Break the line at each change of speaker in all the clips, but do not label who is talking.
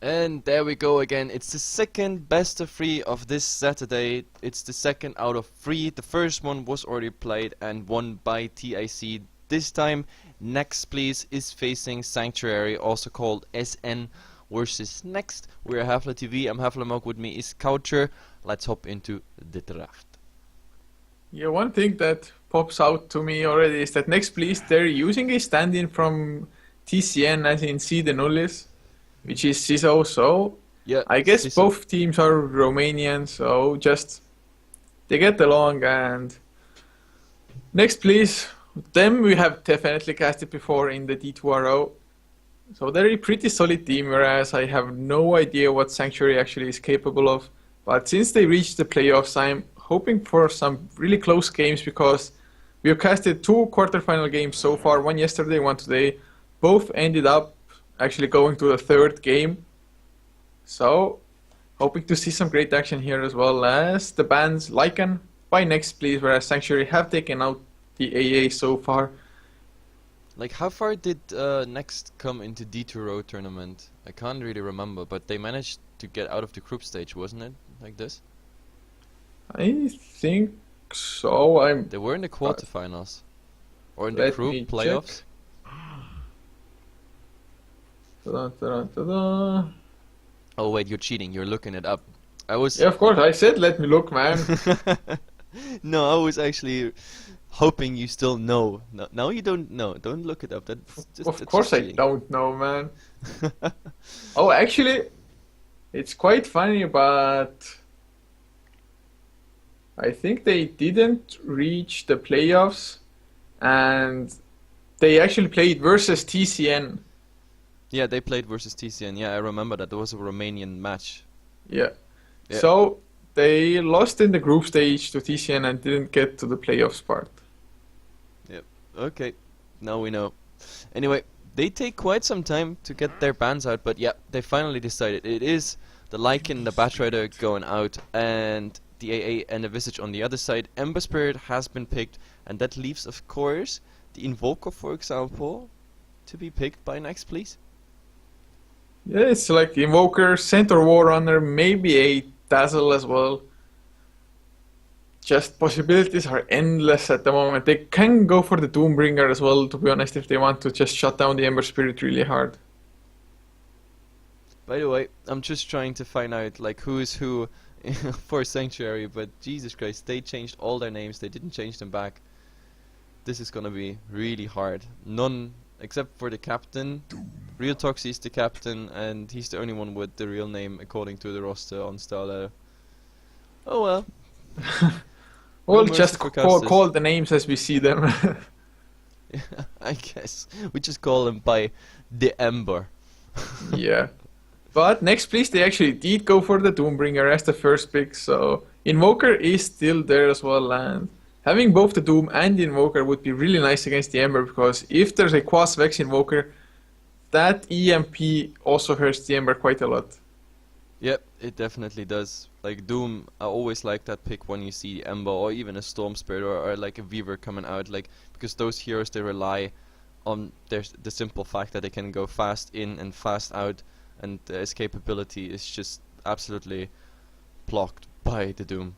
And there we go again. It's the second best of 3 of this Saturday. It's the second out of 3. The first one was already played and won by TIC. This time, Next Please is facing Sanctuary, also called SN versus Next. We're Heflatv. I'm Heflatv. With me is Coucher. Let's hop into the draft.
Yeah, one thing that pops out to me already is that Next Please, they're using a stand-in from TCN, as in C the Nullis, which is CISO. So
Yeah,
I guess
CISO.
both teams are Romanian, so just they get along. And Next Please, them we have definitely casted before in the D2RO. So they're a pretty solid team, whereas I have no idea what Sanctuary actually is capable of. But since they reached the playoffs, I'm hoping for some really close games because we have casted 2 quarterfinal games so far, one yesterday, one today. Both ended up actually going to the 3rd game. So hoping to see some great action here, as well as the bans Lycan by Next Please, whereas Sanctuary have taken out the AA so far.
Like, how far did Next come into D2RO tournament? I can't really remember, but they managed to get out of the group stage, wasn't it? Like this?
I think so.
They were in the quarterfinals. Or in the
Let
group
me
playoffs.
Ta-da, ta-da, ta-da.
Oh wait, you're cheating. You're looking it up. I was...
Yeah, of course. I said let me look, man.
No, I was actually hoping you still know. No, now you don't know. Don't look it up.
Of
That's
course
just
I
cheating.
don't know, man. Oh, actually, it's quite funny, but I think they didn't reach the playoffs, and they actually played versus TCN.
Yeah, they played versus TCN. Yeah, I remember that. There was a Romanian match.
Yeah.
Yeah.
So they lost in the group stage to TCN and didn't get to the playoffs part.
Yep. Okay. Now we know. Anyway, they take quite some time to get their bans out, but yeah, they finally decided. It is the Lycan, the Batrider going out, and the AA and the Visage on the other side. Ember Spirit has been picked, and that leaves, of course, the Invoker, for example, to be picked by Next, please.
Yeah, it's like Invoker, Centaur Warrunner, maybe a Dazzle as well. Just possibilities are endless at the moment. They can go for the Doombringer as well, to be honest, if they want to just shut down the Ember Spirit really hard.
By the way, I'm just trying to find out like who is who for Sanctuary, but Jesus Christ, they changed all their names. They didn't change them back. This is gonna be really hard. None except for the captain. Real Toxie is the captain, and he's the only one with the real name according to the roster on Starladder. Oh well. No
We'll
mercy
just
for
call
casters.
the names as we see them.
Yeah, I guess we just call him by the Ember.
Yeah. But Next Please, they actually did go for the Doombringer as the first pick, so Invoker is still there as well, and having both the Doom and the Invoker would be really nice against the Ember, because if there's a Quas Vex Invoker, that EMP also hurts the Ember quite a lot.
Yep, it definitely does. Like Doom, I always like that pick when you see Ember or even a Storm Spirit or like a Weaver coming out, like because those heroes they rely on the simple fact that they can go fast in and fast out, and the escapability is just absolutely blocked by the Doom.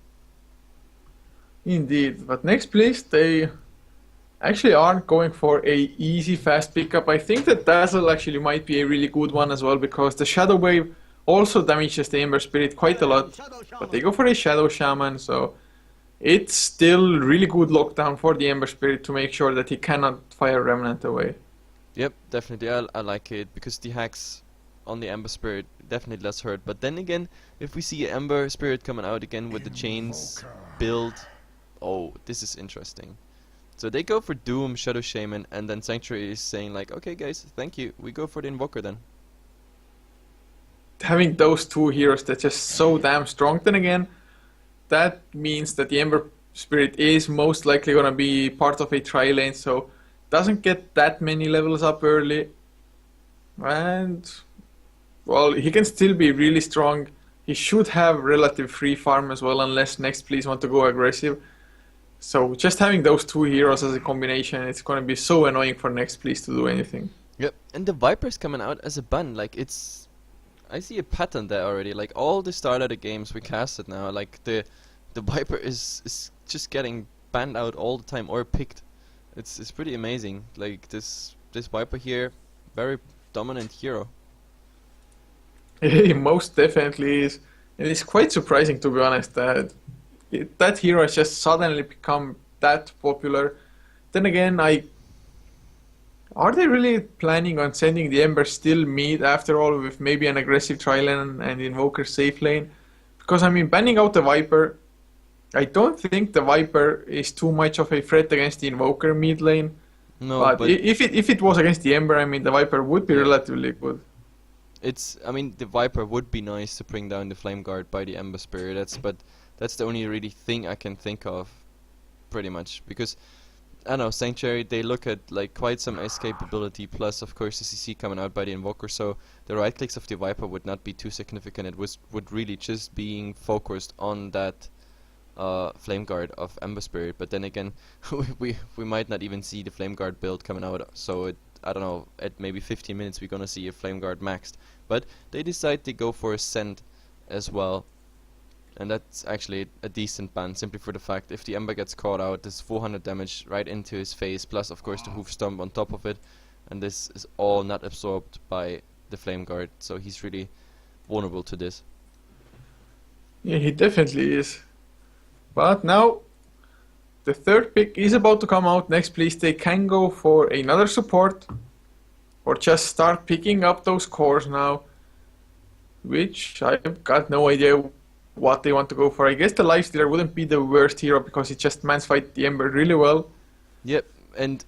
Indeed, but Next Please, they actually aren't going for a easy fast pickup. I think that Dazzle actually might be a really good one as well, because the Shadow Wave also damages the Ember Spirit quite a lot, but they go for a Shadow Shaman, so it's still really good lockdown for the Ember Spirit to make sure that he cannot fire Remnant away.
Yep, definitely. I like it because the hacks on the Ember Spirit definitely less hurt. But then again, if we see Ember Spirit coming out again with the chains build, oh, this is interesting. So they go for Doom, Shadow Shaman, and then Sanctuary is saying like, okay guys, thank you, we go for the Invoker then.
Having those two heroes that's just so damn strong, then again, that means that the Ember Spirit is most likely gonna be part of a tri-lane, so doesn't get that many levels up early. And well, he can still be really strong. He should have relative free farm as well, unless Next Please want to go aggressive. So just having those two heroes as a combination, it's gonna be so annoying for Next Please to do anything.
Yep, and the Viper's coming out as a ban, like it's... I see a pattern there already. Like all the Starladder games we casted now, like the Viper is just getting banned out all the time or picked. It's pretty amazing. Like this Viper here, very dominant hero.
He most definitely is. It is quite surprising, to be honest, that that hero has just suddenly become that popular. Then again, are they really planning on sending the Ember still mid after all, with maybe an aggressive tri lane and Invoker safe lane? Because I mean, banning out the Viper, I don't think the Viper is too much of a threat against the Invoker mid lane.
No,
But
but
if it was against the Ember, I mean, the Viper would be
yeah.
relatively good.
I mean, the Viper would be nice to bring down the Flame Guard by the Ember Spirit. But that's the only really thing I can think of, pretty much. Because, I don't know, Sanctuary, they look at like quite some escapability, plus of course the CC coming out by the Invoker, so the right clicks of the Viper would not be too significant. It would really just being focused on that Flame Guard of Ember Spirit. But then again, we might not even see the Flame Guard build coming out, so I don't know, at maybe 15 minutes we're gonna see a Flame Guard maxed. But they decide to go for a Send as well. And that's actually a decent ban, simply for the fact if the Ember gets caught out, there's 400 damage right into his face, plus of course the Hoof Stomp on top of it. And this is all not absorbed by the Flame Guard, so he's really vulnerable to this.
Yeah, he definitely is. But now, the third pick is about to come out. Next, please, they can go for another support, or just start picking up those cores now, which I've got no idea what they want to go for. I guess the Lifestealer wouldn't be the worst hero because it just mans fight the Ember really well.
Yep, and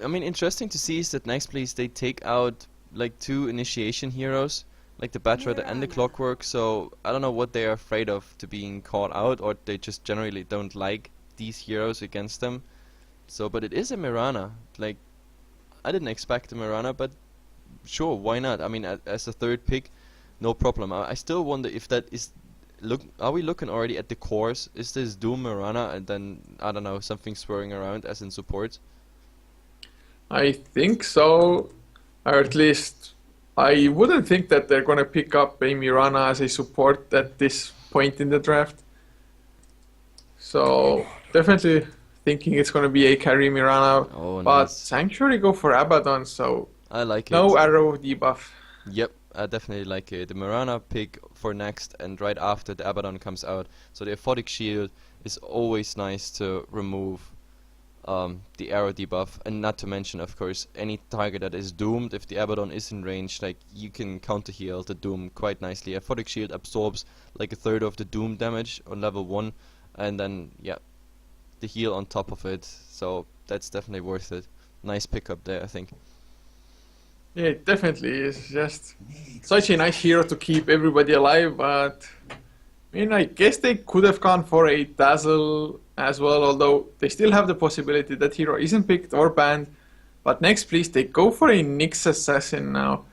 I mean, interesting to see is that Next Please they take out like 2 initiation heroes, like the Batrider and the Clockwork, so I don't know what they are afraid of to being caught out, or they just generally don't like these heroes against them. So, but it is a Mirana. Like, I didn't expect a Mirana, but sure, why not? I mean, as a third pick, no problem. I still wonder if that is... are we looking already at the cores? Is this Doom Mirana and then, I don't know, something swirling around as in support?
I think so, or at least I wouldn't think that they're gonna pick up a Mirana as a support at this point in the draft. So definitely thinking it's gonna be a carry Mirana,
Oh,
but
nice.
Sanctuary go for Abaddon, so
I like
no
it.
arrow debuff.
Yep, I definitely like it. The Mirana pick for next, and right after the Abaddon comes out. So the Aphotic Shield is always nice to remove the arrow debuff, and not to mention, of course, any target that is doomed. If the Abaddon is in range, like you can counter heal the doom quite nicely. Aphotic Shield absorbs like a third of the doom damage on level 1, and then yeah, the heal on top of it. So that's definitely worth it. Nice pickup there, I think.
Yeah, it definitely is just such a nice hero to keep everybody alive, but I mean, I guess they could have gone for a Dazzle as well, although they still have the possibility that hero isn't picked or banned. But next, please, they go for a Nyx Assassin now.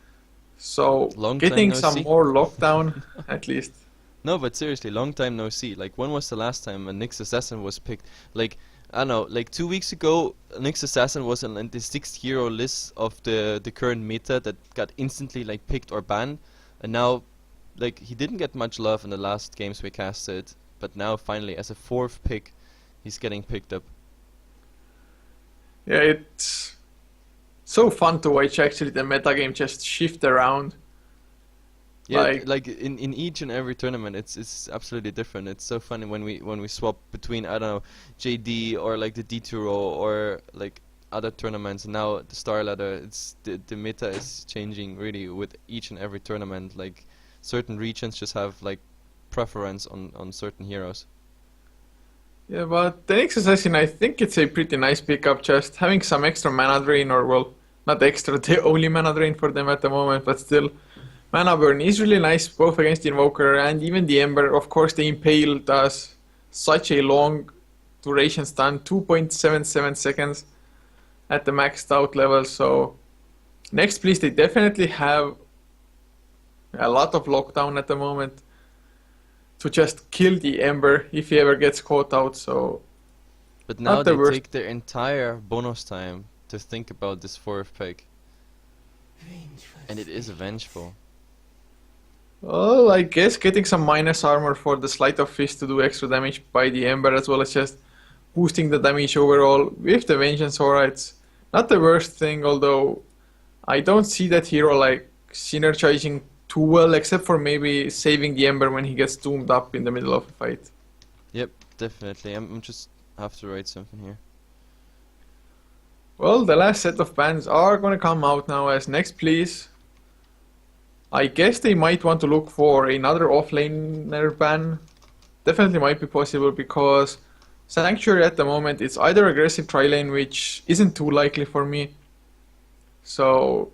So,
Long time
getting
no
some
see.
more lockdown, at least.
No, but seriously, long time no see. Like, when was the last time a Nyx Assassin was picked? Like, I don't know, like 2 weeks ago, Nyx Assassin was on the 6th hero list of the current meta that got instantly like picked or banned, and now, like, he didn't get much love in the last games we casted, but now finally, as a 4th pick, he's getting picked up.
Yeah, it's so fun to watch actually the metagame just shift around.
Yeah,
Like,
like in each and every tournament, it's absolutely different. It's so funny when we swap between, I don't know, JD or like the D2 or like other tournaments. And now the Starladder, it's the meta is changing really with each and every tournament. Like certain regions just have like preference on certain heroes.
yeah, but the Nyx Assassin, I think it's a pretty nice pickup, just having some extra mana drain, or well, not extra, the only mana drain for them at the moment, but still. Mana burn is really nice both against the Invoker and even the Ember. Of course, the Impale does such a long duration stun, 2.77 seconds at the maxed out level. So next, please, they definitely have a lot of lockdown at the moment to just kill the Ember if he ever gets caught out. So
But now
not the
they
worst.
take their entire bonus time to think about this 4th pick, and it is vengeful.
Well, I guess getting some minus armor for the Sleight of Fist to do extra damage by the Ember, as well as just boosting the damage overall with the Vengeance Aura. It's not the worst thing, although I don't see that hero like synergizing too well, except for maybe saving the Ember when he gets doomed up in the middle of a fight.
Yep, definitely. I'm just have to write something here.
Well, the last set of bans are gonna come out now as Next Please. I guess they might want to look for another offlaner ban. Definitely might be possible because Sanctuary at the moment it's either aggressive tri-lane, which isn't too likely for me. So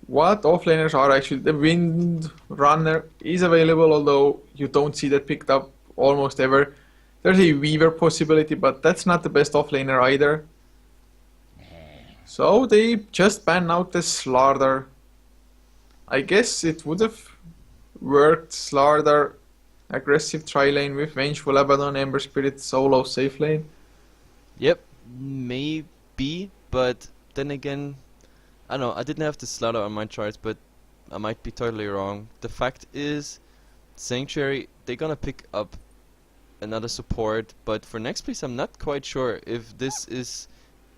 what offlaners are actually, the Wind Runner is available, although you don't see that picked up almost ever. There's a Weaver possibility, but that's not the best offlaner either. So they just banned out the Starladder. I guess it would have worked. Starladder, aggressive tri-lane with Vengeful Abaddon, Ember Spirit, solo safe lane.
Yep, maybe, but then again, I don't know. I didn't have the Starladder on my charts, but I might be totally wrong. The fact is, Sanctuary, they're gonna pick up another support, but for next place, I'm not quite sure if this is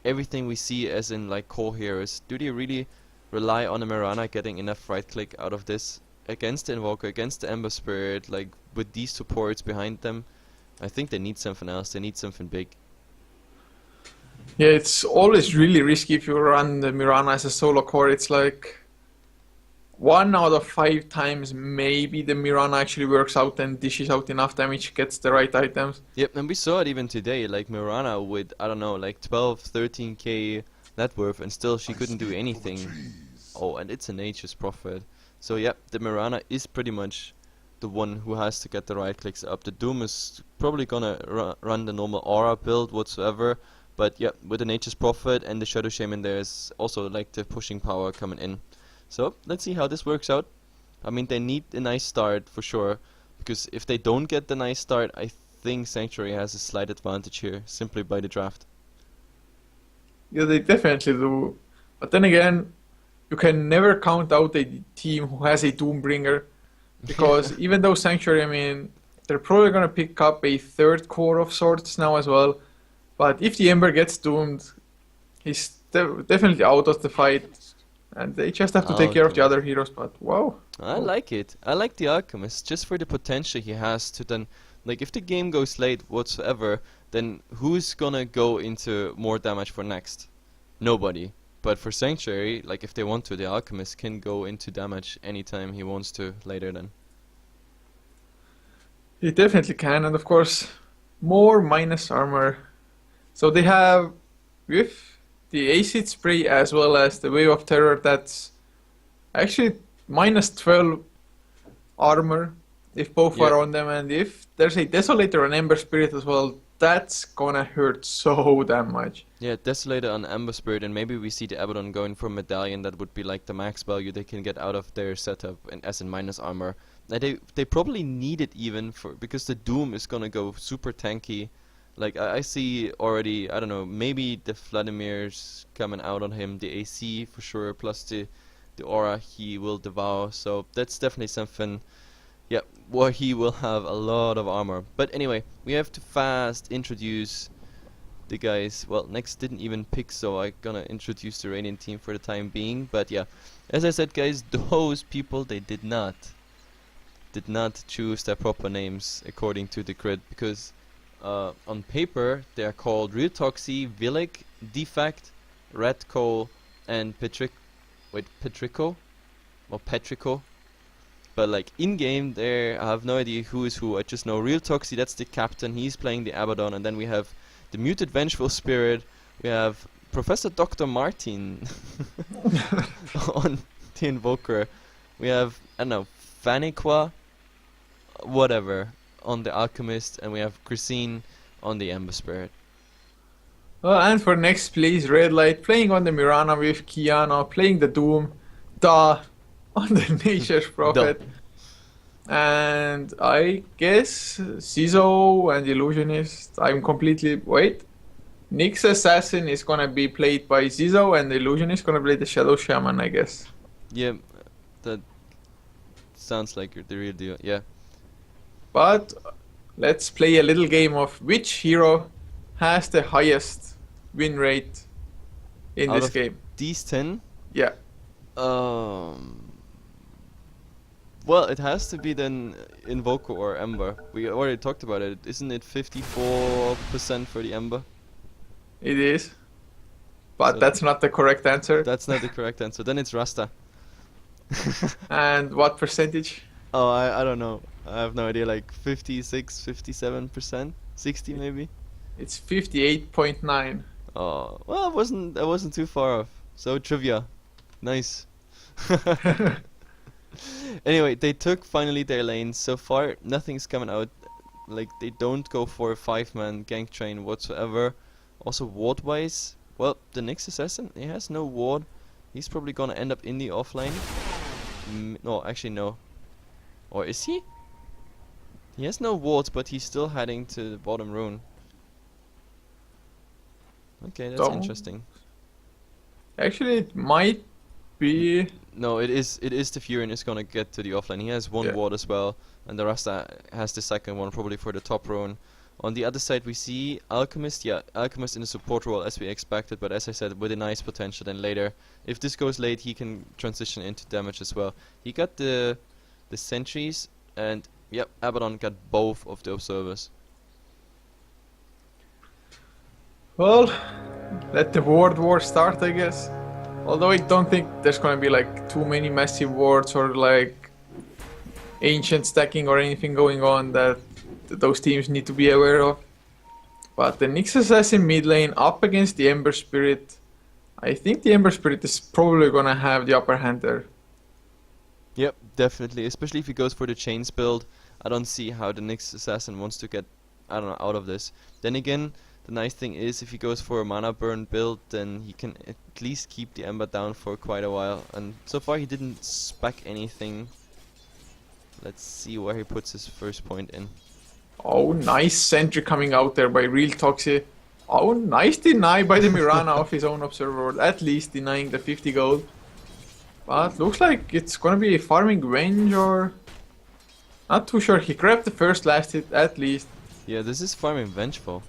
everything we see as in like core heroes. Do they really rely on a Mirana getting enough right click out of this against the Invoker, against the Ember Spirit, like with these supports behind them? I think they need something else. They need something big.
Yeah, it's always really risky if you run the Mirana as a solo core. It's like 1 out of 5 times maybe the Mirana actually works out and dishes out enough damage, gets the right items.
Yep, and we saw it even today, like Mirana with, I don't know, like 12, 13k net worth, and still she couldn't do anything. Oh, and it's a Nature's Prophet. So yep, the Mirana is pretty much the one who has to get the right clicks up. The Doom is probably gonna run the normal aura build whatsoever, but yep, with the Nature's Prophet and the Shadow Shaman there's also like the pushing power coming in. So let's see how this works out. I mean, they need a nice start for sure, because if they don't get the nice start, I think Sanctuary has a slight advantage here, simply by the draft.
Yeah, they definitely do. But then again, you can never count out a team who has a Doombringer, because even though Sanctuary, I mean, they're probably gonna pick up a third core of sorts now as well. But if the Ember gets doomed, he's definitely out of the fight, and they just have to take care of the other heroes. But wow.
I like it. I like the Alchemist just for the potential he has to then, like, if the game goes late whatsoever, then who's gonna go into more damage for next? Nobody. But for Sanctuary, like, if they want to, the Alchemist can go into damage anytime he wants to later then.
He definitely can, and of course, more minus armor. So they have, with the Acid Spray as well as the Wave of Terror, that's actually minus 12 armor if both are on them, and if there's a Desolator and Ember Spirit as well, that's gonna hurt so damn much.
Yeah, Desolator on Ember Spirit, and maybe we see the Abaddon going for Medallion. That would be like the max value they can get out of their setup, and as in minus armor. They probably need it even for, because the Doom is gonna go super tanky. Like I see already, I don't know, maybe the Vladimir's coming out on him, the AC for sure, plus the aura he will devour. So that's definitely something. Yeah, where he will have a lot of armor. But anyway, we have to fast introduce the guys. Well, Next didn't even pick, so I'm gonna introduce the Radiant team for the time being. But yeah, as I said, guys, those people, they did not choose their proper names according to the grid, because on paper they are called Real Toxie, Villic, Defect, Redco, and Petrico or Petrico. But like in game, there I have no idea who is who. I just know Real Toxie, that's the captain. He's playing the Abaddon, and then we have the muted Vengeful Spirit. We have Professor Dr. Martin on the Invoker. We have, I don't know, Faniqua, whatever, on the Alchemist, and we have Christine on the Ember Spirit.
And for next, please, Red Light playing on the Mirana with Kiana, playing the Doom, on the Nature's Prophet. And I guess Cizo and Illusionist, I'm completely... Wait. Nyx Assassin is gonna be played by Cizo, and Illusionist is gonna play the Shadow Shaman, I guess.
Yeah, that sounds like the real deal. Yeah.
But let's play a little game of which hero has the highest win rate in
Out
this
of
game.
these 10,
Yeah.
well, it has to be then Invoker or Ember. We already talked about it. Isn't it 54% for the Ember?
It is. But
So
that's not the correct answer.
that's not the correct answer. Then it's Rasta.
And what percentage?
Oh, I don't know. I have no idea. Like 56, 57%, 60 maybe.
It's 58.9.
Oh, well, I wasn't too far off. So trivia, nice. Anyway, they took finally their lanes. So far, nothing's coming out. Like they don't go for a 5-man gank train whatsoever. Also, ward-wise, well, the Nyx assassin, he has no ward. He's probably gonna end up in the offlane. No, actually no. Or is he? He has no wards, but he's still heading to the bottom rune. Okay, that's
Don't-
interesting.
Actually, it might be.
No, it is the Furion is gonna get to the offlane. He has one
Yeah.
ward as well, and the Rasta has the second one, probably for the top rune. On the other side we see Alchemist, yeah, Alchemist in the support role as we expected, but as I said, with a nice potential then later. If this goes late, he can transition into damage as well. He got the sentries, and yep, Abaddon got both of the observers.
Well, let the ward war start, I guess. Although I don't think there's gonna be like too many massive wards or like ancient stacking or anything going on that those teams need to be aware of. But the Nyx Assassin mid lane up against the Ember Spirit. I think the Ember Spirit is probably gonna have the upper hand there.
Yep, definitely, especially if he goes for the chains build. I don't see how the Nyx Assassin wants to get, I don't know, out of this. Then again, the nice thing is if he goes for a mana burn build, then he can at least keep the Ember down for quite a while. And so far he didn't spec anything. Let's see where he puts his first point in.
Oh, nice sentry coming out there by Real Toxie. Oh, nice deny by the Mirana of his own observer, at least denying the 50 gold. But looks like it's gonna be a farming range or... Not too sure, he grabbed the first last hit at least.
Yeah, this is farming Vengeful.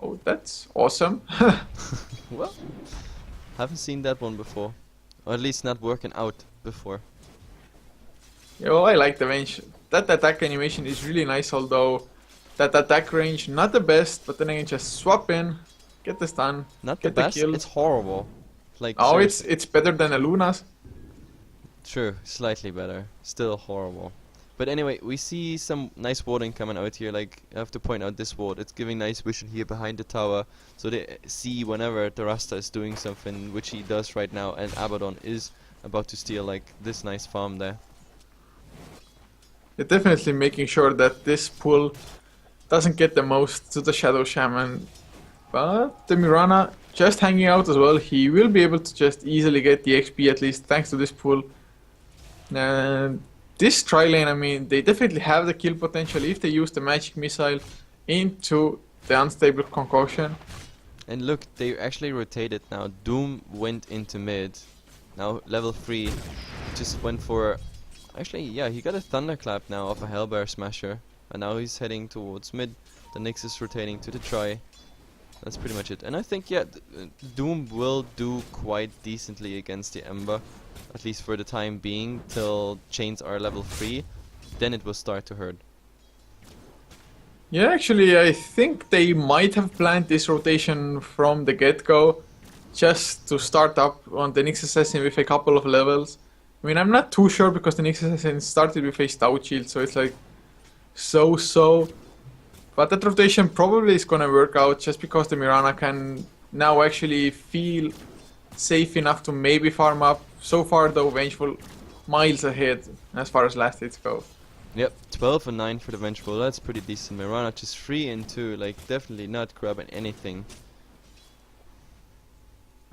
Oh, that's awesome.
Well, haven't seen that one before. Or at least not working out before.
Yeah, well, I like the range. That attack animation is really nice, although that attack range not the best, but then again just swap in, get the stun,
Not the
get the
best,
kill.
it's horrible. Like,
Oh,
seriously.
it's better than a Luna's.
True, slightly better. Still horrible. But anyway, we see some nice warding coming out here. Like, I have to point out this ward. It's giving nice vision here behind the tower. So they see whenever the Rasta is doing something, which he does right now. And Abaddon is about to steal, like, this nice farm there.
They're definitely making sure that this pull doesn't get the most to the Shadow Shaman. But the Mirana just hanging out as well. He will be able to just easily get the XP at least thanks to this pull. And this tri-lane, I mean, they definitely have the kill potential if they use the magic missile into the unstable concoction.
And look, they actually rotated now. Doom went into mid. Now level 3 just went for... Actually, yeah, he got a thunderclap now off a Hellbear Smasher. And now he's heading towards mid. The Nyx is rotating to the try. That's pretty much it. And I think, yeah, Doom will do quite decently against the Ember. At least for the time being, till chains are level 3. Then it will start to hurt.
Yeah, actually, I think they might have planned this rotation from the get-go, just to start up on the Nyx Assassin with a couple of levels. I mean, I'm not too sure because the Nyx Assassin started with a Stout Shield, so it's like so. But that rotation probably is gonna work out just because the Mirana can now actually feel safe enough to maybe farm up. So far though, Vengeful miles ahead as far as last hits go.
Yep, 12 and 9 for the Vengeful. That's pretty decent. Mirana just 3 and 2, like definitely not grabbing anything.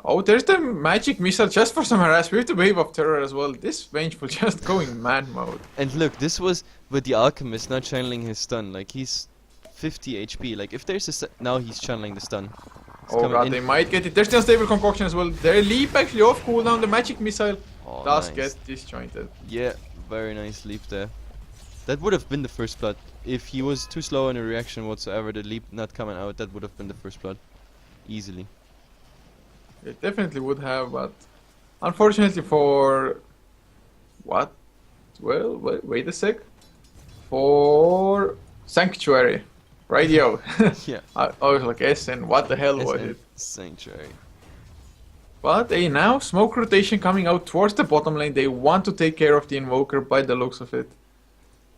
Oh, there's the magic missile just for some harass with the Wave of Terror as well. This Vengeful just going man mode.
And look, this was with the Alchemist not channeling his stun. Like he's 50 HP. Like if there's a now he's channeling the stun. It's
Oh
coming
god,
in.
they might get it. There's the unstable concoction as well. Their leap actually off cooldown. The magic missile
Oh,
does
nice.
get disjointed.
Yeah, very nice leap there. That would have been the first blood. If he was too slow in a reaction whatsoever, the leap not coming out, that would have been the first blood. Easily.
It definitely would have, but unfortunately for what? Well, wait a sec. For Sanctuary. Radio.
Yeah.
I was like, SN, what the hell was
SN
it?
Sanctuary.
But now smoke rotation coming out towards the bottom lane. They want to take care of the Invoker by the looks of it.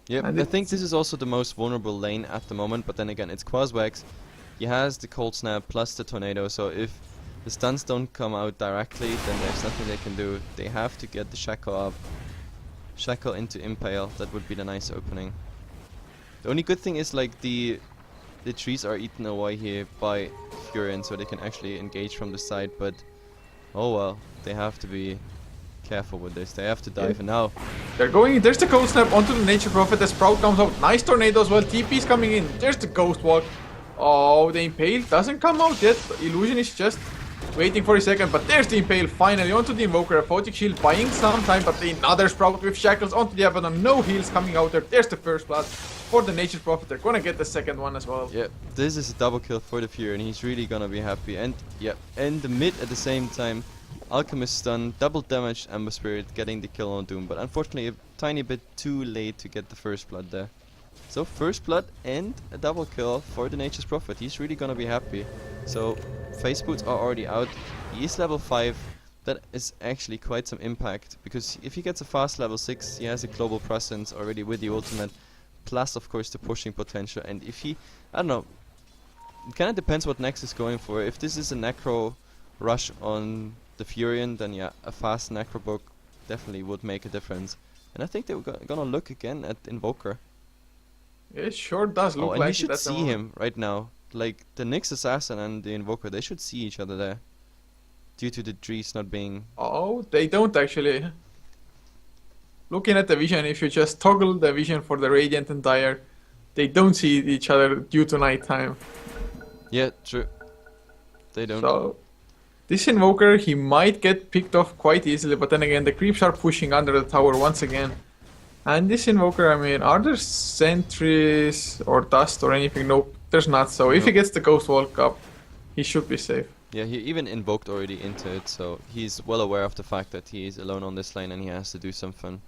Yep,
And
I think this is also the most vulnerable lane at the moment, but then again, it's Quaswax. He has the Cold Snap plus the Tornado, so if the stuns don't come out directly, then there's nothing they can do. They have to get the Shackle up. Shackle into Impale, that would be the nice opening. The only good thing is like the trees are eaten away here by Furion, so they can actually engage from the side, but oh well, they have to be careful with this. They have to dive, and now
They're going in. There's the Cold Snap onto the Nature Prophet. The Sprout comes out. Nice Tornado as well. TP's coming in. There's the Ghost Walk. Oh, the Impale doesn't come out yet. The Illusion is just waiting for a second, but there's the Impale finally onto the Invoker. A Photic Shield buying some time, but another Sprout with Shackles onto the Abaddon. No heals coming out there. There's the first blood for the Nature Prophet. They're gonna get the second one as well.
yeah, this is a double kill for the Fury, and he's really gonna be happy. And yeah, and the mid at the same time. Alchemist stun, double damage Ember Spirit, getting the kill on Doom, but unfortunately a tiny bit too late to get the first blood there. So first blood and a double kill for the Nature's Prophet. He's really gonna be happy. So face boots are already out. He is level 5. That is actually quite some impact, because if he gets a fast level 6, he has a global presence already with the ultimate, plus of course the pushing potential. And if he, I don't know, it kinda depends what Nex is going for. If this is a Necro rush on the Furion, then yeah, a fast Necrobook definitely would make a difference. And I think they were gonna look again at Invoker.
It sure does look
and
like
you should
it at the
see
moment.
him right now. Like the Nyx Assassin and the Invoker, they should see each other there. Due to the trees not being...
Oh, they don't actually. Looking at the vision, if you just toggle the vision for the Radiant and Dire, they don't see each other due to nighttime.
Yeah, true. They don't.
So, this Invoker, he might get picked off quite easily, but then again, the creeps are pushing under the tower once again. And this Invoker, I mean, are there sentries or dust or anything? Nope, there's not. So if he gets the Ghost Walk up, he should be safe.
Yeah, he even invoked already into it, so he's well aware of the fact that he is alone on this lane and he has to do something.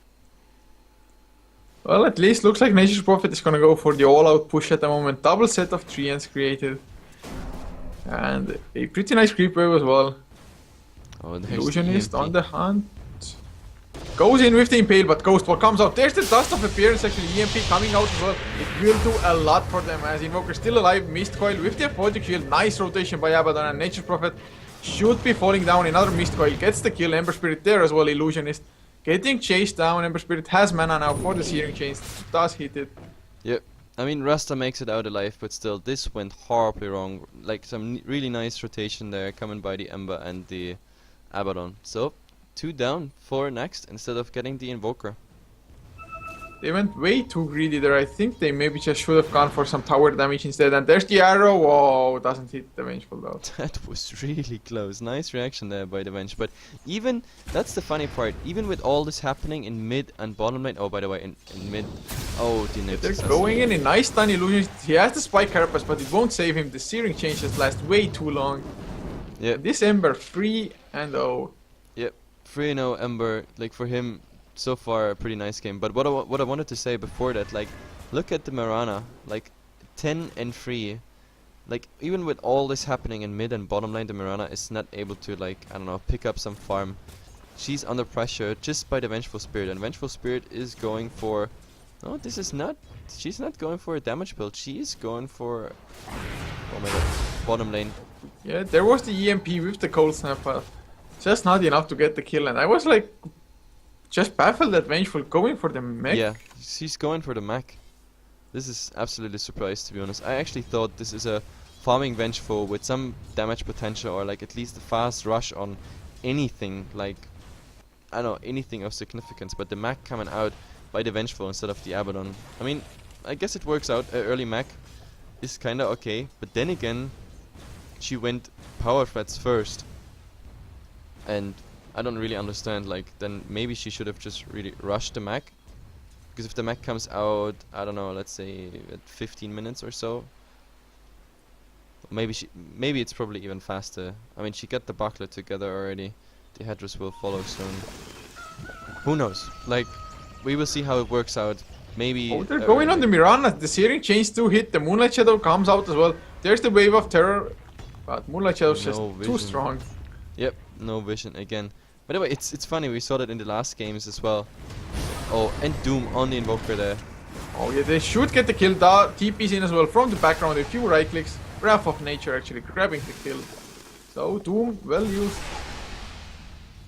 Well, at least looks like Nature's Prophet is gonna go for the all-out push at the moment. Double set of treants created. And a pretty nice creep wave as well.
Oh, there's the
Illusionist
EMP.
on the hunt. Goes in with the Impale, but Ghost Wall comes out. There's the Dust of Appearance actually. EMP coming out as well. It will do a lot for them as Invoker still alive. Mist Coil with the Photic Shield. Nice rotation by Abaddon, and Nature's Prophet should be falling down. Another Mist Coil gets the kill. Ember Spirit there as well. Illusionist getting chased down. Ember Spirit has mana now for the Searing Chains. Does hit it.
Yep. I mean, Rasta makes it out alive, but still, this went horribly wrong. Like, some really nice rotation there, coming by the Ember and the Abaddon. So, 2 down for Next, instead of getting the Invoker.
They went way too greedy there. I think they maybe just should have gone for some tower damage instead. And there's the arrow. Whoa, doesn't hit the Vengeful though.
That was really close. Nice reaction there by the Venge. But even, that's the funny part, even with all this happening in mid and bottom lane, oh, by the way, in mid, oh, the Nyx
They're
Assassin.
going in a nice stun illusion. He has the Spike Carapace, but it won't save him. The Searing Change just lasts way too long.
Yep.
This Ember, free and oh.
Yep, 3-0 Ember, like for him, so far a pretty nice game. But what I wanted to say before that, like, look at the Mirana, like 10 and 3. Like, even with all this happening in mid and bottom lane, the Mirana is not able to, like, I don't know, pick up some farm. She's under pressure just by the Vengeful Spirit, and Vengeful Spirit is going for... No, this is not... She's not going for a damage build, she is going for... Oh my god, bottom lane.
Yeah, there was the EMP with the Cold Snap, but just not enough to get the kill. And I was like, just baffled that Vengeful going for the mech.
Yeah, she's going for the mech. This is absolutely surprised, to be honest. I actually thought this is a farming Vengeful with some damage potential, or like at least a fast rush on anything, like, I don't know, anything of significance. But the mech coming out by the Vengeful instead of the Abaddon. I mean, I guess it works out. Early mech is kinda okay, but then again, she went power threats first. And I don't really understand, like, then maybe she should have just really rushed the mech Because if the mech comes out, I don't know, let's say at 15 minutes or so, maybe it's probably even faster. I mean, she got the buckler together already. The headdress will follow soon. Who knows? Like, we will see how it works out. Maybe.
Oh, they're going on the Mirana. The Searing Chains do hit. The Moonlight Shadow comes out as well. There's the Wave of Terror. But Moonlight Shadow's just too strong.
Yep, no vision again. By the way, it's funny, we saw that in the last games as well. Oh, and Doom on the Invoker there.
Oh yeah, they should get the kill. TP's in as well from the background. A few right clicks. Wrath of Nature actually grabbing the kill. So Doom, well used.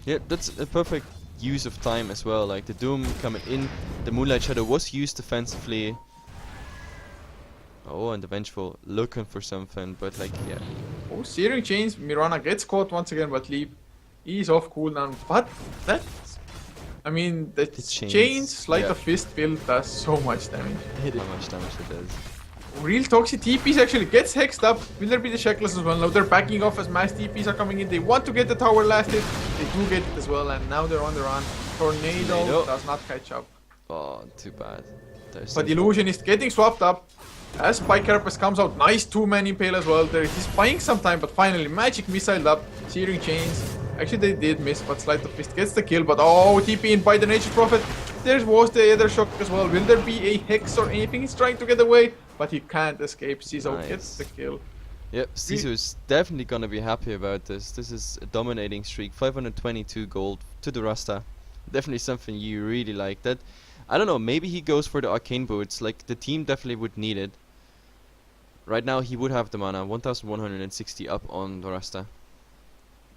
Yeah, that's a perfect use of time as well. Like the Doom coming in, the Moonlight Shadow was used defensively. Oh, and the Vengeful looking for something, but like, yeah.
Oh, Searing Chains. Mirana gets caught once again, but Leap is off cooldown. But that's... I mean, the chains Sleight of Fist build does so much damage.
How much damage it does.
Real toxic TPs actually gets hexed up. Will there be the Sheckless as well? Now they're backing off as mass TPs are coming in. They want to get the tower last hit. They do get it as well, and now they're on the run. Tornado does not catch up.
Oh, too bad.
But Illusionist getting swapped up. As Spike Carapace comes out, nice two-man impale as well. He's buying some time, but finally Magic Missile up. Searing Chains. Actually they did miss, but Sleight of Fist gets the kill. But oh, TP in by the Nature's Prophet. There was the other shock as well. Will there be a Hex or anything? He's trying to get away, but he can't escape. Ciso gets the kill.
Yep, Ciso is definitely gonna be happy about this. This is a dominating streak. 522 gold to the Rasta. Definitely something you really like. That, I don't know, maybe he goes for the Arcane Boots. Like, the team definitely would need it. Right now he would have the mana, 1160 up on the Rasta.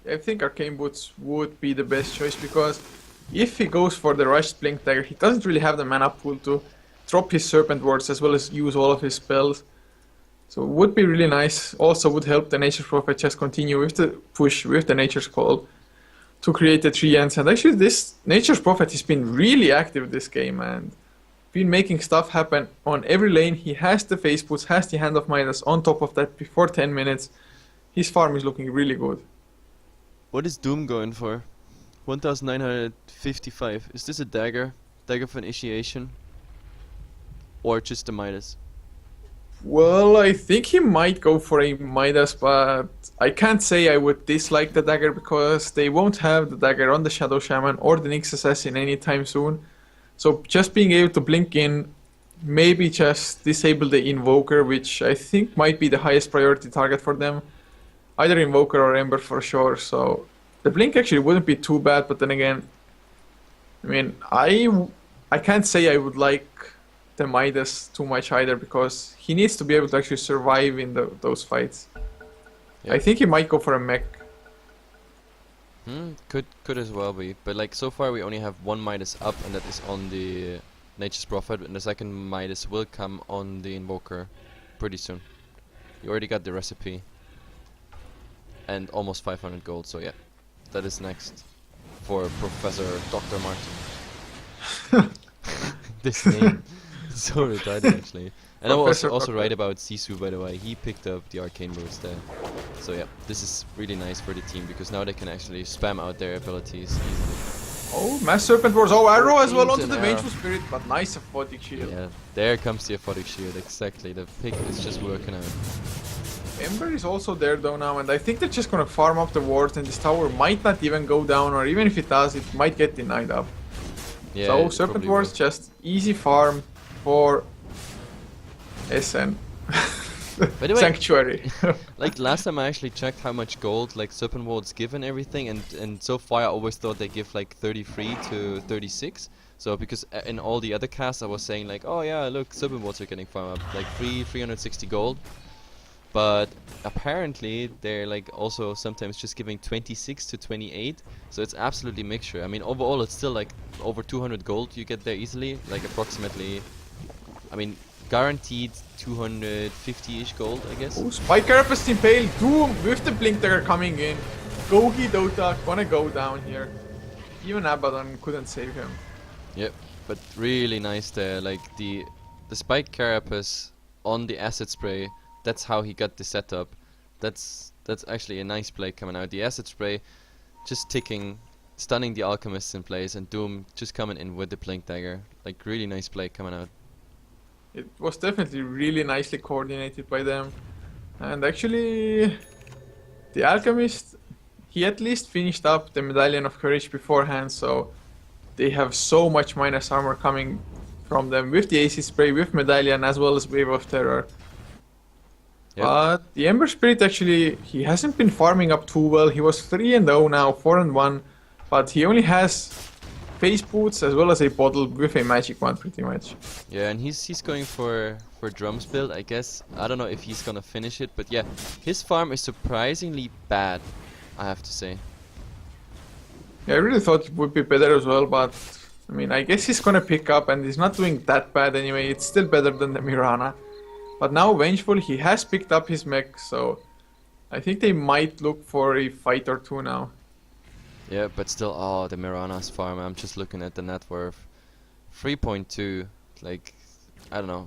I think Arcane Boots would be the best choice, because if he goes for the Rushed Blink Dagger, he doesn't really have the mana pool to drop his Serpent Wards as well as use all of his spells. So it would be really nice. Also would help the Nature's Prophet just continue with the push with the Nature's Call to create the 3 ends. And actually this Nature's Prophet has been really active this game and been making stuff happen on every lane. He has the Face Boots, has the Hand of Midas on top of that before 10 minutes. His farm is looking really good.
What is Doom going for? 1955. Is this a dagger? Dagger of Initiation? Or just a Midas?
Well, I think he might go for a Midas, but I can't say I would dislike the dagger because they won't have the dagger on the Shadow Shaman or the Nyx Assassin anytime soon. So just being able to blink in, maybe just disable the Invoker, which I think might be the highest priority target for them. Either Invoker or Ember for sure, so the blink actually wouldn't be too bad, but then again, I mean, I can't say I would like the Midas too much either, because he needs to be able to actually survive in those fights. Yep. I think he might go for a mech.
Could as well be, but like so far we only have one Midas up, and that is on the Nature's Prophet, and the second Midas will come on the Invoker pretty soon. You already got the recipe. And almost 500 gold, so yeah, that is next for Professor Dr. Martin. This name is so retarded actually. And I was also right about Sisu, by the way. He picked up the Arcane Boots there. So yeah, this is really nice for the team because now they can actually spam out their abilities easily.
Oh, Mass Serpent Wars. Oh, arrow as well onto the Vengeful Spirit, but nice Aphotic Shield.
Yeah, there comes the Aphotic Shield, exactly. The pick is just working out.
Ember is also there though now, and I think they're just gonna farm up the wards, and this tower might not even go down, or even if it does, it might get denied up. Yeah, so Serpent Wars, just easy farm for SN.
By the way,
Sanctuary.
Like last time I actually checked how much gold like Serpent Wards give and everything, and so far I always thought they give like 33 to 36. So because in all the other casts I was saying like, oh yeah, look, Serpent Wards are getting farmed up, like 360 gold. But apparently they're like also sometimes just giving 26 to 28, so it's absolutely mixture. I mean overall it's still like over 200 gold you get there easily, like approximately, I mean guaranteed 250-ish gold I guess.
Oh, Spike Carapace Impale, Doom with the Blink Dagger coming in. Gogi Dota gonna go down here. Even Abaddon couldn't save him.
Yep, but really nice there, like the Spike Carapace on the Acid Spray. That's how he got the setup. That's actually a nice play coming out. The Acid Spray just ticking stunning the Alchemists in place, and Doom just coming in with the Blink Dagger. Like, really nice play coming out.
It was definitely really nicely coordinated by them. And actually, the Alchemist, he at least finished up the Medallion of Courage beforehand, so they have so much minus armor coming from them with the AC Spray, with Medallion, as well as Wave of Terror.
Yep.
But the Ember Spirit actually, he hasn't been farming up too well. He was 3-0 now, 4-1, but he only has face boots as well as a bottle with a magic wand pretty much.
Yeah, and he's going for drums build, I guess. I don't know if he's gonna finish it, but yeah, his farm is surprisingly bad, I have to say.
Yeah, I really thought it would be better as well, but I mean, I guess he's gonna pick up and he's not doing that bad anyway. It's still better than the Mirana. But now Vengeful, he has picked up his mech, so I think they might look for a fight or two now.
Yeah, but still, oh, the Mirana's farm, I'm just looking at the net worth. 3.2, like, I don't know.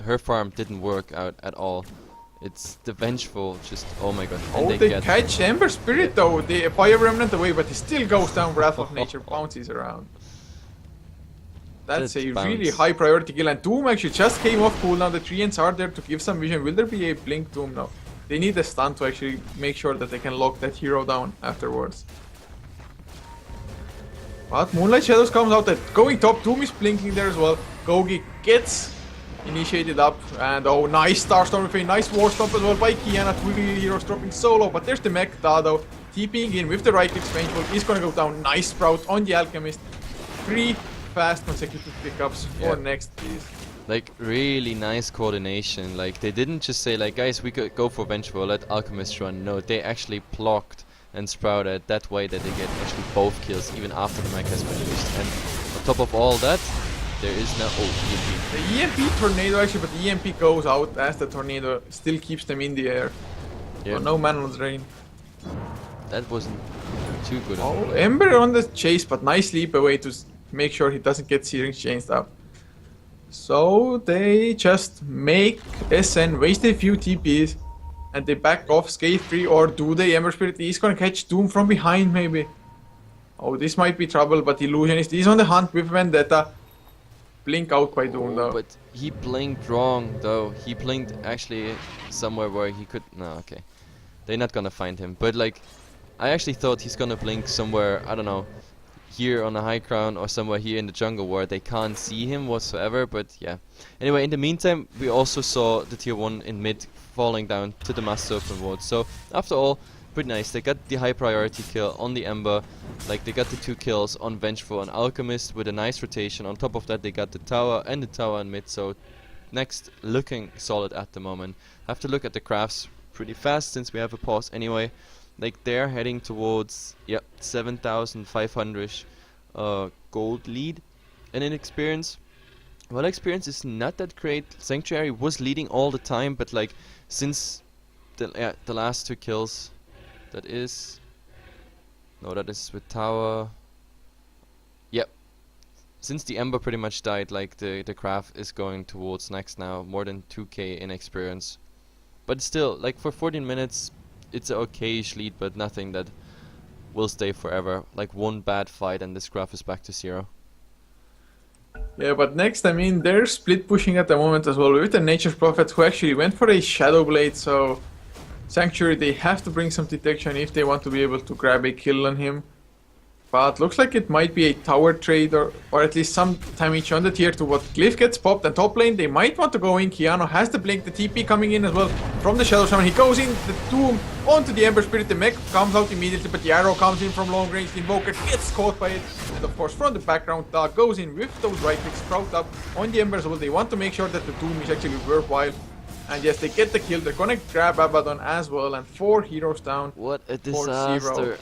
Her farm didn't work out at all. It's the Vengeful, just, oh my god. And
Oh, they catch Ember Spirit though, the Fire Remnant away, but he still goes down, Wrath of Nature bounces around. That's a really high priority kill, and Doom actually just came off cooldown. The treants are there to give some vision. Will there be a blink Doom now? They need a stun to actually make sure that they can lock that hero down afterwards. But Moonlight Shadows comes out, going top. Doom is blinking there as well. Gogi gets initiated up, and oh, nice Starstorm with a nice War Stomp as well by Kiana. Two heroes dropping solo, but there's the mech Dado TPing in with the right click. Vengeful is gonna go down. Nice Sprout on the Alchemist. 3 fast consecutive pickups for Next, please.
Like, really nice coordination. Like, they didn't just say, like, guys, we could go for Vengeful, let Alchemist run. No, they actually blocked and sprouted that way that they get actually both kills even after the mech has been used. And on top of all that, there is no EMP.
The EMP tornado actually, but the EMP goes out as the tornado still keeps them in the air.
Yeah.
So no mana drain.
That wasn't too good.
Oh, Ember on the chase, but nice leap away to make sure he doesn't get Searing changed up. So they just make SN waste a few TPs and they back off scathe free, or do they? Ember Spirit is gonna catch Doom from behind maybe. Oh, this might be trouble, but Illusionist is on the hunt with Vendetta. Blink out by Doom though.
But he blinked wrong though. He blinked actually somewhere where he could. No, okay. They're not gonna find him. But like, I actually thought he's gonna blink somewhere, I don't know, here on the high ground or somewhere here in the jungle where they can't see him whatsoever. But yeah. Anyway, in the meantime, we also saw the tier 1 in mid falling down to the Mass Serpent Ward. So after all, pretty nice. They got the high priority kill on the Ember. Like, they got the 2 kills on Vengeful and Alchemist with a nice rotation. On top of that, they got the tower and the tower in mid. So Next looking solid at the moment. Have to look at the crafts pretty fast since we have a pause anyway. Like, they're heading towards 7,500 gold lead. And in experience, well, experience is not that great. Sanctuary was leading all the time, but like, since the last 2 kills, that is with tower. Yep. Since the Ember pretty much died, like, the craft is going towards Next now, more than 2k in experience. But still, like, for 14 minutes, it's an okayish lead, but nothing that will stay forever. Like, one bad fight and this graph is back to 0.
Yeah, but Next, I mean, they're split pushing at the moment as well with the Nature's Prophet, who actually went for a Shadow Blade, so Sanctuary, they have to bring some detection if they want to be able to grab a kill on him. But looks like it might be a tower trade, or at least some damage on the tier 2. What Glyph gets popped, and top lane they might want to go in. Kiano has the blink, the TP coming in as well from the Shadow Shaman. He goes in, the Doom onto the Ember Spirit, the mech comes out immediately, but the arrow comes in from long range. The Invoker gets caught by it, and of course from the background, Dog goes in with those right clicks, sprout up on the Ember as well. They want to make sure that the Doom is actually worthwhile. And yes, they get the kill. They're gonna grab Abaddon as well, and 4 heroes down.
What a disaster.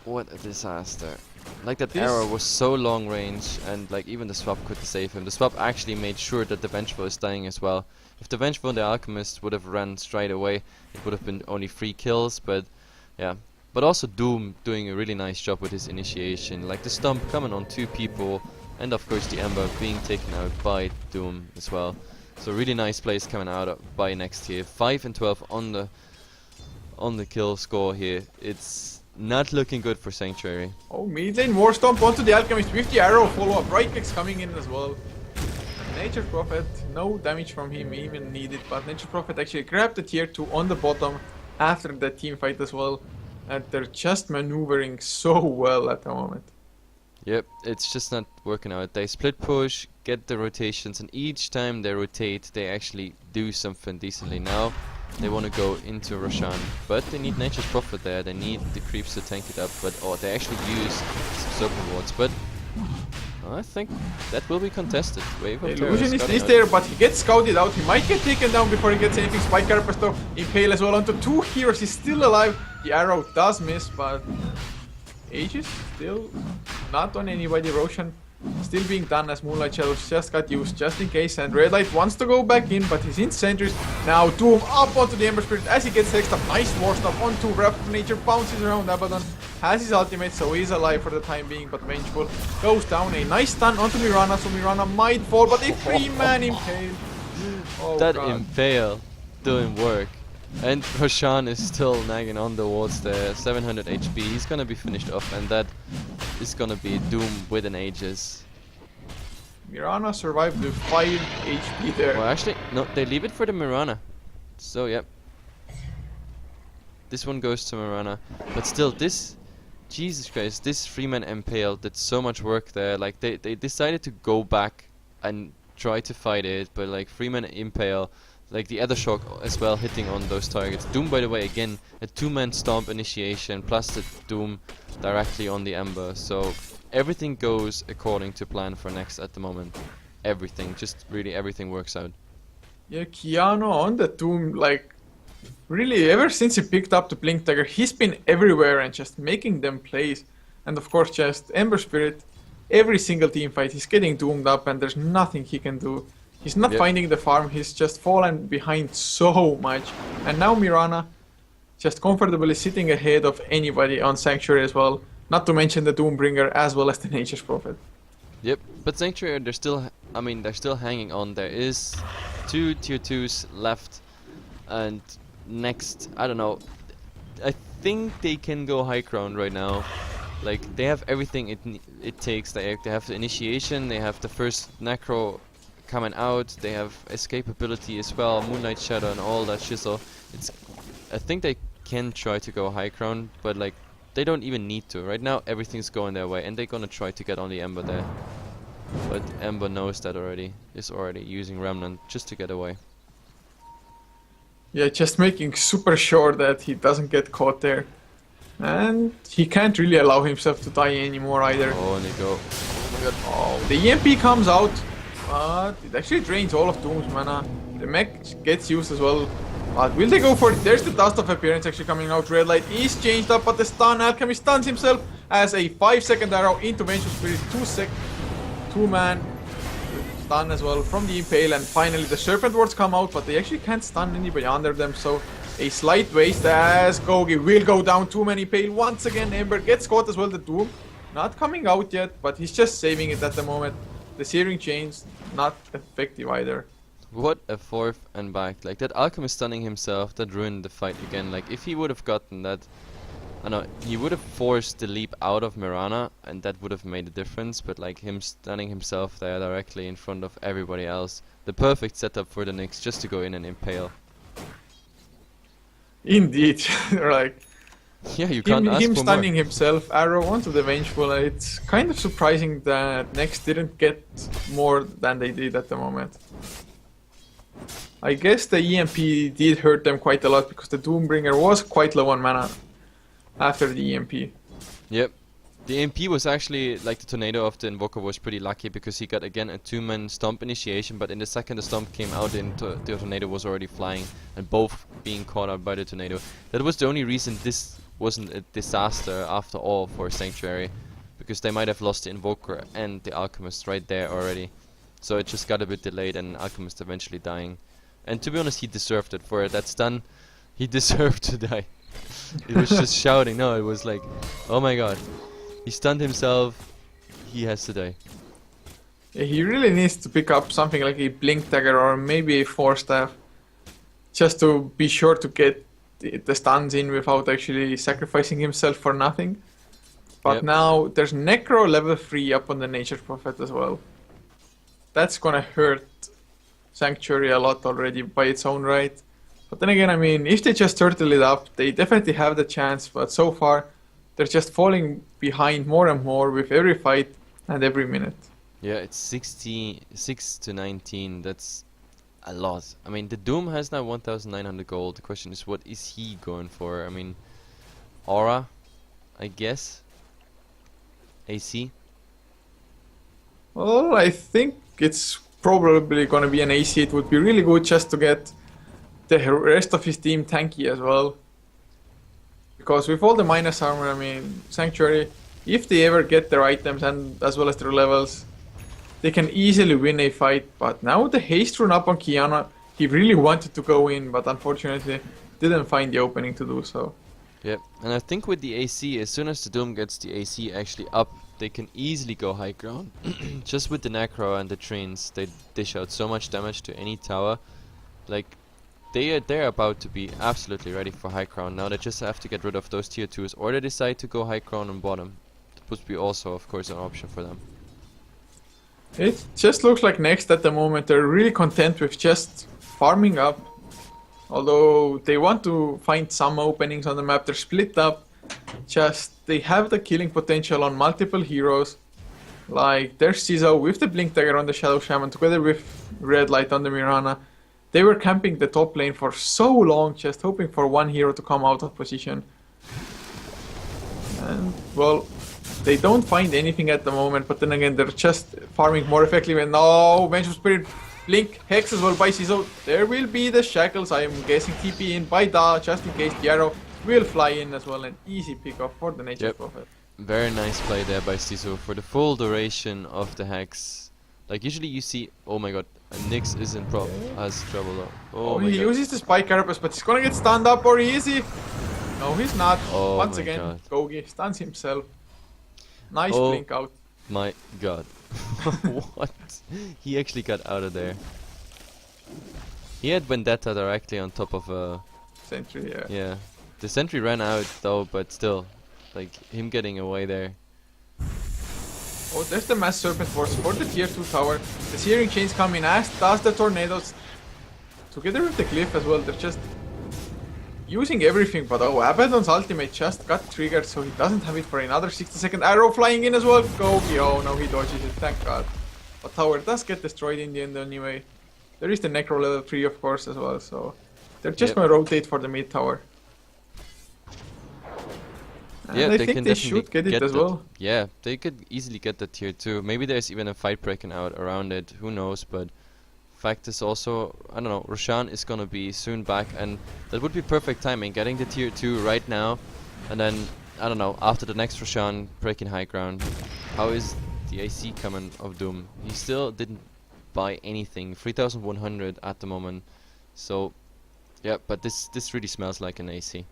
What a disaster. Like, that arrow was so long range, and like, even the swap couldn't save him. The swap actually made sure that the Vengeful is dying as well. If the Vengeful and the Alchemist would have run straight away, it would have been only 3 kills, but yeah. But also Doom doing a really nice job with his initiation. Like, the stump coming on 2 people, and of course the Ember being taken out by Doom as well. So really nice plays coming out by Next here. 5 and 12 on the kill score here. It's Not looking good for Sanctuary.
Oh, mid lane War Stomp onto the Alchemist with the arrow follow-up. Right clicks coming in as well. Nature Prophet, no damage from him even needed, but Nature Prophet actually grabbed the tier 2 on the bottom after that team fight as well. And they're just maneuvering so well at the moment.
Yep, it's just not working out. They split push, get the rotations, and each time they rotate, they actually do something decently. Now, they want to go into Roshan, but they need Nature's Prophet there. They need the creeps to tank it up, but they actually use some Serpent Wards. But I think that will be contested. Wave of Terror
Illusionist is
out.
there, but he gets scouted out. He might get taken down before he gets anything. Spike Carapace though, Impale as well onto 2 heroes. He's still alive. The arrow does miss, but Aegis still not on anybody. Roshan still being done as Moonlight Shadows just got used just in case. And Red Light wants to go back in, but he's in sentries. Now Doom up onto the Ember Spirit as he gets next up. Nice war stuff onto Wrath of Nature, bounces around. Abaddon has his ultimate, so he's alive for the time being, but Vengeful goes down. A nice stun onto Mirana, so Mirana might fall, but a 3-man Impale. Oh,
That
God.
Impale doing work. And Roshan is still nagging on the wards there. 700 HP. He's gonna be finished off, and that is gonna be Doom with an Aegis.
Mirana survived with 5 HP there.
Well, actually, no, they leave it for the Mirana. So, yep. This one goes to Mirana. But still, this... Jesus Christ, this 3-man Impale did so much work there. Like, they decided to go back and try to fight it, but like 3-man Impale, like the other shock as well hitting on those targets. Doom, by the way, again, a 2-man Stomp initiation plus the Doom directly on the Ember. So everything goes according to plan for Next at the moment. Everything, just really everything works out.
Yeah, Keanu on the Doom, like, really, ever since he picked up the Blink Dagger, he's been everywhere and just making them plays. And of course, just Ember Spirit, every single team fight, he's getting doomed up and there's nothing he can do. He's not finding the farm, he's just fallen behind so much. And now Mirana just comfortably sitting ahead of anybody on Sanctuary as well. Not to mention the Doombringer as well as the Nature's Prophet.
Yep, but Sanctuary, they're still, I mean, they're still hanging on. There is 2 tier 2s left, and Next, I don't know, I think they can go high ground right now. Like, they have everything it takes. They have the initiation, they have the first Necro coming out, they have escapability as well, Moonlight Shadow and all that shizzle. I think they can try to go high ground, but like, they don't even need to. Right now, everything's going their way, and they're gonna try to get on the Ember there. But Ember knows that already, is already using Remnant just to get away.
Yeah, just making super sure that he doesn't get caught there. And he can't really allow himself to die anymore either.
Oh, and they go. Oh my god.
Oh, the EMP comes out, but it actually drains all of Doom's mana. The mech gets used as well. But will they go for it? There's the Dust of Appearance actually coming out. Red Light is changed up, but the stun Alchemist stuns himself as a 5-second arrow into Vengeful Spirit. 2-man stun as well from the Impale, and finally the Serpent Wards come out, but they actually can't stun anybody under them, so a slight waste as Gogi will go down. 2-man Impale once again. Ember gets caught as well. The Doom not coming out yet, but he's just saving it at the moment. The Searing Chains not effective either.
What a forth and back. Like, that Alchemist stunning himself, that ruined the fight again. Like, if he would have gotten that, I know, he would have forced the leap out of Mirana, and that would have made a difference, but like, him stunning himself there directly in front of everybody else, the perfect setup for the Knicks, just to go in and Impale.
Indeed, like,
Yeah, you can't ask
him
for
stunning
more.
himself, arrow onto the Vengeful. It's kind of surprising that Next didn't get more than they did at the moment. I guess the EMP did hurt them quite a lot because the Doombringer was quite low on mana after the EMP.
Yep. The MP was actually, like the Tornado of the Invoker, was pretty lucky because he got again a 2-man Stomp initiation, but in the second the Stomp came out, the Tornado was already flying, and both being caught out by the Tornado. That was the only reason this wasn't a disaster after all for Sanctuary, because they might have lost the Invoker and the Alchemist right there already. So it just got a bit delayed, and Alchemist eventually dying. And to be honest, he deserved it for that stun. He deserved to die. It was just shouting. No, it was like, oh my god. He stunned himself. He has to die.
Yeah, he really needs to pick up something like a Blink Dagger or maybe a Force Staff, just to be sure to get the stuns in without actually sacrificing himself for nothing. But
Yep.
now there's Necro level 3 up on the Nature Prophet as well. That's gonna hurt Sanctuary a lot already by its own right. But then again, I mean, if they just turtle it up, they definitely have the chance. But so far, they're just falling behind more and more with every fight and every minute.
Yeah, it's 66 to 19. That's a lot. I mean, the Doom has now 1,900 gold. The question is, what is he going for? I mean, Aura, I guess. AC.
Well, I think it's probably gonna be an AC. It would be really good just to get the rest of his team tanky as well. Because with all the minus armor, I mean, Sanctuary, if they ever get their items and as well as their levels, they can easily win a fight. But now the haste rune up on Kiana, he really wanted to go in, but unfortunately didn't find the opening to do so.
Yep, and I think with the AC, as soon as the Doom gets the AC actually up, they can easily go high ground. Just with the Necro and the Treants, they dish out so much damage to any tower. Like, they're about to be absolutely ready for high ground. Now they just have to get rid of those tier 2s, or they decide to go high ground on bottom. That would be also, of course, an option for them.
It just looks like Next at the moment, they're really content with just farming up. Although they want to find some openings on the map, they're split up. Just, they have the killing potential on multiple heroes. Like, there's Cizo with the Blink Dagger on the Shadow Shaman together with Red Light on the Mirana. They were camping the top lane for so long, just hoping for one hero to come out of position. And, well, they don't find anything at the moment, but then again, they're just farming more effectively. And now, Vengeful Spirit, Blink, Hex as well by Cizo. There will be the Shackles, I am guessing TP in by Da, just in case the arrow will fly in as well. An easy pickup for the Nature Prophet.
Very nice play there by Cizo for the full duration of the Hex. Like, usually you see, oh my god, Nyx is in has trouble though. Oh my
he
god.
uses the Spike Carapace, but he's gonna get stunned up or easy. No, he's not.
Oh
Once
my
again,
god.
Gogi stuns himself. Nice
Oh.
blink out.
My god. What? He actually got out of there. He had Vendetta directly on top of a...
Sentry, yeah.
Yeah. The sentry ran out though, but still. Like, him getting away there.
Oh, there's the Mass Serpent Force for the tier 2 tower. The Searing Chains come in as does the Tornadoes. Together with the Glyph as well, they're just using everything. But oh, Abaddon's ultimate just got triggered, so he doesn't have it for another 60-second arrow flying in as well. Gogi, oh no, he dodges it, thank god. But tower does get destroyed in the end anyway. There is the Necro level 3 of course as well, so they're just gonna rotate for the mid tower. And
Yeah,
I
they
think
can
they
definitely
should get it as
that.
well.
Yeah, they could easily get the tier 2. Maybe there's even a fight breaking out around it, who knows, but fact is also, I don't know, Roshan is gonna be soon back, and that would be perfect timing, getting the tier 2 right now, and then, I don't know, after the next Roshan breaking high ground. How is the AC coming of Doom? He still didn't buy anything, 3,100 at the moment, so, yeah, but this really smells like an AC.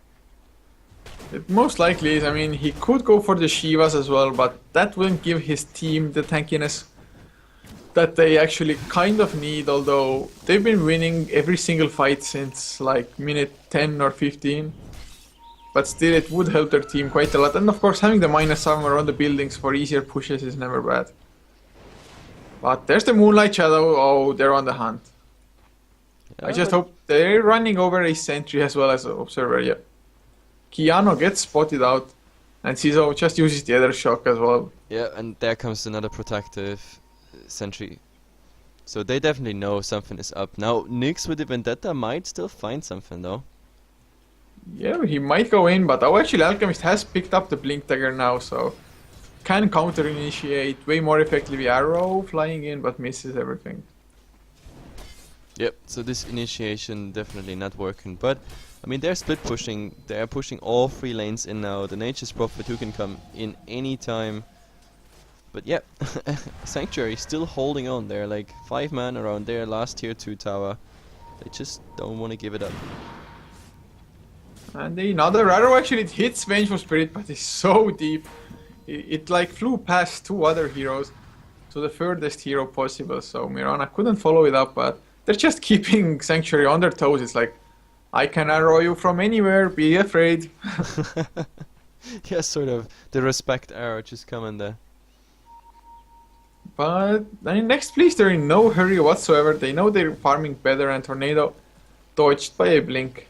It most likely is. I mean, he could go for the Shivas as well, but that wouldn't give his team the tankiness that they actually kind of need, although they've been winning every single fight since like minute 10 or 15. But still, it would help their team quite a lot. And of course, having the minus armor on the buildings for easier pushes is never bad. But there's the Moonlight Shadow. Oh, they're on the hunt. I just hope they're running over a sentry as well as an observer, yeah. Kiano gets spotted out, and Cizo just uses the other shock as well.
Yeah, and there comes another protective sentry. So they definitely know something is up. Now, Nyx with the Vendetta might still find something though.
Yeah, he might go in, but oh, actually Alchemist has picked up the Blink Dagger now, so can counter-initiate way more effectively. Arrow flying in, but misses everything.
Yep, so this initiation definitely not working, but I mean they're split pushing, they're pushing all 3 lanes in now. The Nature's Prophet who can come in any time. But yeah, Sanctuary still holding on. They're like 5 man around their last tier 2 tower. They just don't want to give it up.
And another arrow actually it hits Vengeful Spirit, but it's so deep. It like flew past 2 other heroes to the furthest hero possible, so Mirana couldn't follow it up, but they're just keeping Sanctuary on their toes. It's like, I can arrow you from anywhere, be afraid.
Yeah, sort of. The respect arrow just coming there.
But I mean, Next, please, they're in no hurry whatsoever. They know they're farming better, and Tornado dodged by a blink.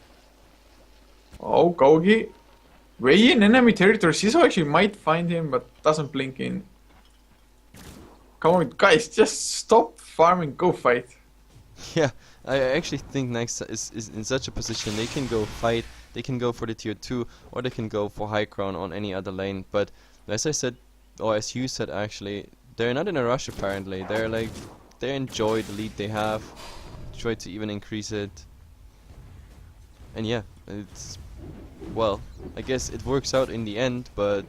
Oh, Gogi. Way in enemy territory. Siso actually might find him, but doesn't blink in. Come on, guys, just stop farming, go fight.
Yeah, I actually think Next is in such a position they can go fight, they can go for the tier 2, or they can go for high ground on any other lane. But as I said, or as you said actually, they're not in a rush apparently. They're like, they enjoy the lead they have, try to even increase it. And yeah, it's, well, I guess it works out in the end, but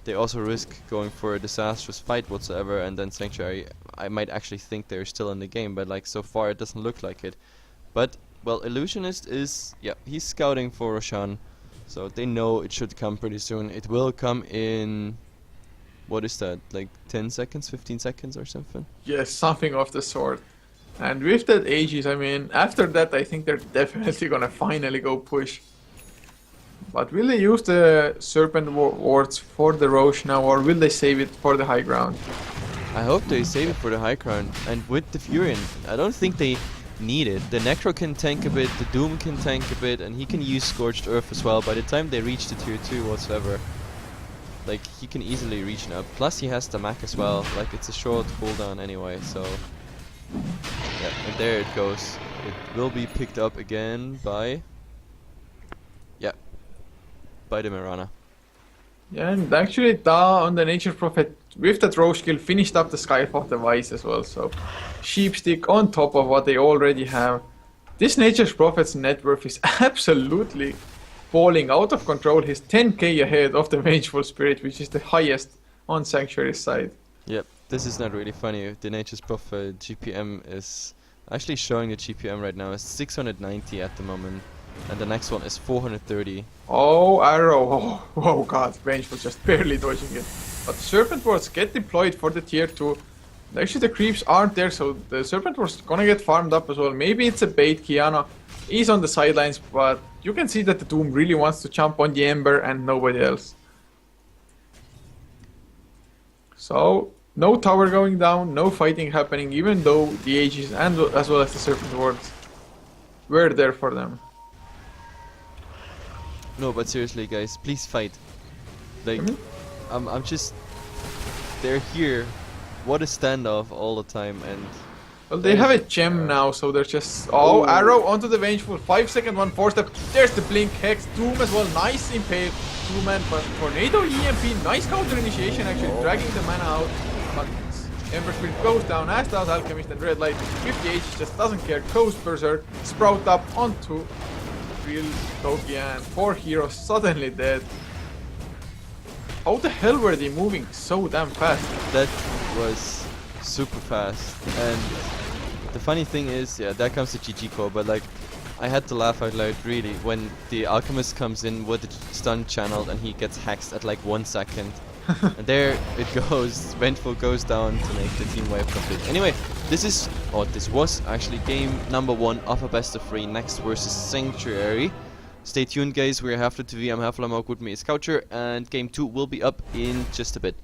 they also risk going for a disastrous fight whatsoever, and then Sanctuary, I might actually think they're still in the game, but like so far it doesn't look like it. But, well, Illusionist is, yeah, he's scouting for Roshan, so they know it should come pretty soon. It will come in, what is that, like 10 seconds, 15 seconds or something?
Yes, something of the sort. And with that Aegis, I mean, after that I think they're definitely gonna finally go push. But will they use the Serpent Wards for the Roche now, or will they save it for the high ground?
I hope they save it for the high ground, and with the Furion, I don't think they need it. The Necro can tank a bit, the Doom can tank a bit, and he can use Scorched Earth as well. By the time they reach the tier 2 whatsoever, like, he can easily reach now. Plus he has the Mac as well, like it's a short cooldown anyway, so... Yeah, and there it goes. It will be picked up again by... Yeah, by the Mirana.
Yeah, and actually Da on the Nature Prophet with that Roche skill finished up the Skyfall device as well, so Sheepstick on top of what they already have. This Nature's Prophet's net worth is absolutely falling out of control. He's 10k ahead of the Vengeful Spirit, which is the highest on Sanctuary's side.
Yep, this is not really funny. The Nature's Prophet GPM is actually showing the GPM right now is 690 at the moment, and the next one is 430.
Oh, arrow. Oh god, Vengeful just barely dodging it. But Serpent Wards get deployed for the tier 2. Actually the creeps aren't there, so the Serpent Wards gonna get farmed up as well. Maybe it's a bait. Kiana is on the sidelines, but you can see that the Doom really wants to jump on the Ember and nobody else. So, no tower going down, no fighting happening, even though the Aegis and as well as the Serpent Wards were there for them.
No, but seriously, guys, please fight. Like, I'm just... They're here. What a standoff all the time, and...
Well, they have a gem now, so they're just... Oh, arrow onto the Vengeful. 5-second one, 4-step. There's the Blink, Hex, Doom as well. Nice impale. 2-man, but Tornado EMP. Nice counter initiation, actually, dragging the mana out. But Ember Spirit goes down, as does Alchemist, and Red Light 58 just doesn't care. Coast Berserk, Sprout up onto real Toki, and 4 heroes suddenly dead. How the hell were they moving so damn fast?
That was super fast, and the funny thing is, yeah, there comes the GG core, but like, I had to laugh out loud really when the Alchemist comes in with the stun channeled and he gets hexed at like 1 second. And there it goes, Vengeful goes down to make the team wipe complete. Anyway, this was actually game number 1 of a best of 3, Next versus Sanctuary. Stay tuned guys, we're Heflatv, I'm Heflatv, with me is Coucher, and game 2 will be up in just a bit.